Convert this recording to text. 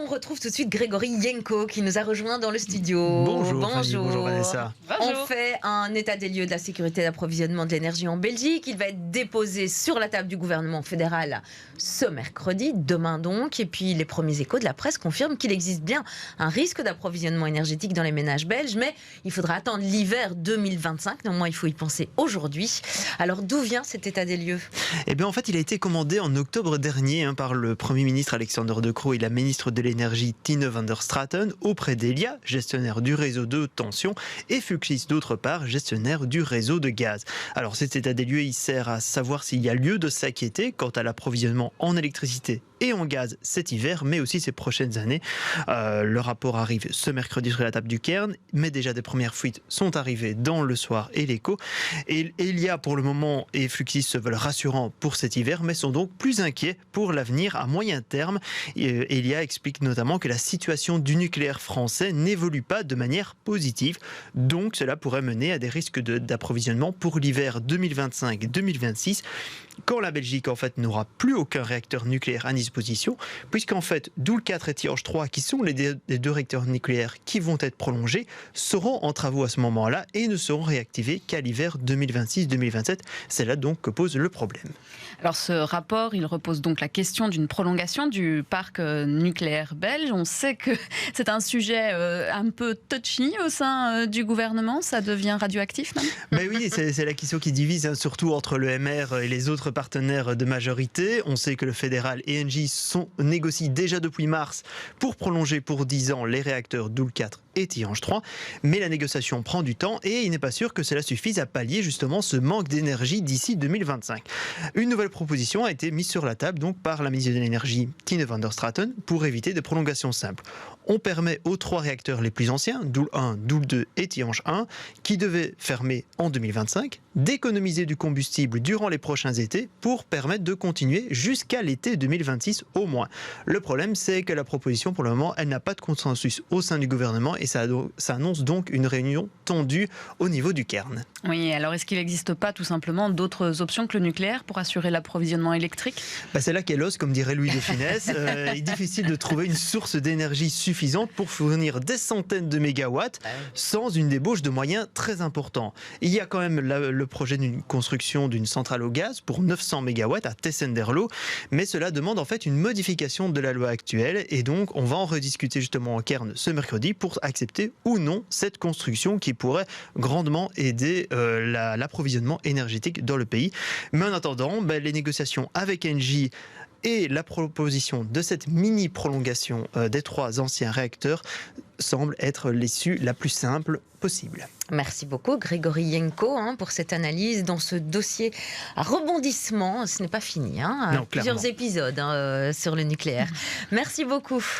on retrouve tout de suite Grégory Yenko qui nous a rejoint dans le studio. Bonjour Fanny, bonjour Vanessa. On fait un état des lieux de la sécurité d'approvisionnement de l'énergie en Belgique. Il va être déposé sur la table du gouvernement fédéral ce mercredi, demain donc. Et puis les premiers échos de la presse confirment qu'il existe bien un risque d'approvisionnement énergétique dans les ménages belges, mais il faudra attendre l'hiver 2025. Néanmoins, il faut y penser aujourd'hui. Alors d'où vient cet état des lieux ? Eh bien en fait, il a été commandé en octobre dernier par le Premier ministre Alexander De Croo et la ministre de l'énergie Tine van der Straten auprès d'Elia, gestionnaire du réseau de tension, et Fluxys d'autre part, gestionnaire du réseau de gaz. Alors cet état des lieux, il sert à savoir s'il y a lieu de s'inquiéter quant à l'approvisionnement en électricité et en gaz cet hiver, mais aussi ces prochaines années. Le rapport arrive ce mercredi sur la table du Cairn, mais déjà des premières fuites sont arrivées dans le Soir et l'Écho. Et Elia pour le moment et Fluxys se veulent rassurants pour cet hiver, mais sont donc plus inquiets pour l'avenir à moyen terme. Elia explique notamment que la situation du nucléaire français n'évolue pas de manière positive, donc cela pourrait mener à des risques d'approvisionnement pour l'hiver 2025-2026, quand la Belgique en fait n'aura plus aucun réacteur nucléaire à disposition, puisqu'en fait Doel 4 et Tihange 3, qui sont les deux réacteurs nucléaires qui vont être prolongés, seront en travaux à ce moment-là et ne seront réactivés qu'à l'hiver 2026-2027. C'est là donc que pose le problème. Alors ce rapport, il repose donc la question d'une prolongation du parc nucléaire belge. On sait que c'est un sujet un peu touchy au sein du gouvernement. Ça devient radioactif même ? Mais oui, c'est la question qui divise, surtout entre le MR et les autres partenaires de majorité. On sait que le fédéral et Engie négocient déjà depuis mars pour prolonger pour 10 ans les réacteurs Doel 4 et Tihange 3, mais la négociation prend du temps et il n'est pas sûr que cela suffise à pallier justement ce manque d'énergie d'ici 2025. Une nouvelle proposition a été mise sur la table donc par la ministre de l'énergie Tine van der Straten pour éviter des prolongations simples. On permet aux 3 réacteurs les plus anciens, Doel 1, Doel 2 et Tihange 1, qui devaient fermer en 2025, d'économiser du combustible durant les prochains étés pour permettre de continuer jusqu'à l'été 2026 au moins. Le problème, c'est que la proposition, pour le moment, elle n'a pas de consensus au sein du gouvernement et ça annonce donc une réunion tendue au niveau du Cairn. Oui, alors est-ce qu'il n'existe pas tout simplement d'autres options que le nucléaire pour assurer l'approvisionnement électrique ? C'est là qu'est l'os, comme dirait Louis de Funès. Il est difficile de trouver une source d'énergie suffisante pour fournir des centaines de mégawatts sans une débauche de moyens très importants. Il y a quand même le projet d'une construction d'une centrale au gaz pour 900 mégawatts à Tessenderlo, mais cela demande en fait une modification de la loi actuelle et donc on va en rediscuter justement en Cairn ce mercredi pour accepter ou non cette construction qui pourrait grandement aider l'approvisionnement énergétique dans le pays. Mais en attendant, les négociations avec Engie et la proposition de cette mini-prolongation des 3 anciens réacteurs semble être l'issue la plus simple possible. Merci beaucoup Grégory Yenko pour cette analyse dans ce dossier à rebondissement. Ce n'est pas fini, Non, plusieurs épisodes sur le nucléaire. Merci beaucoup.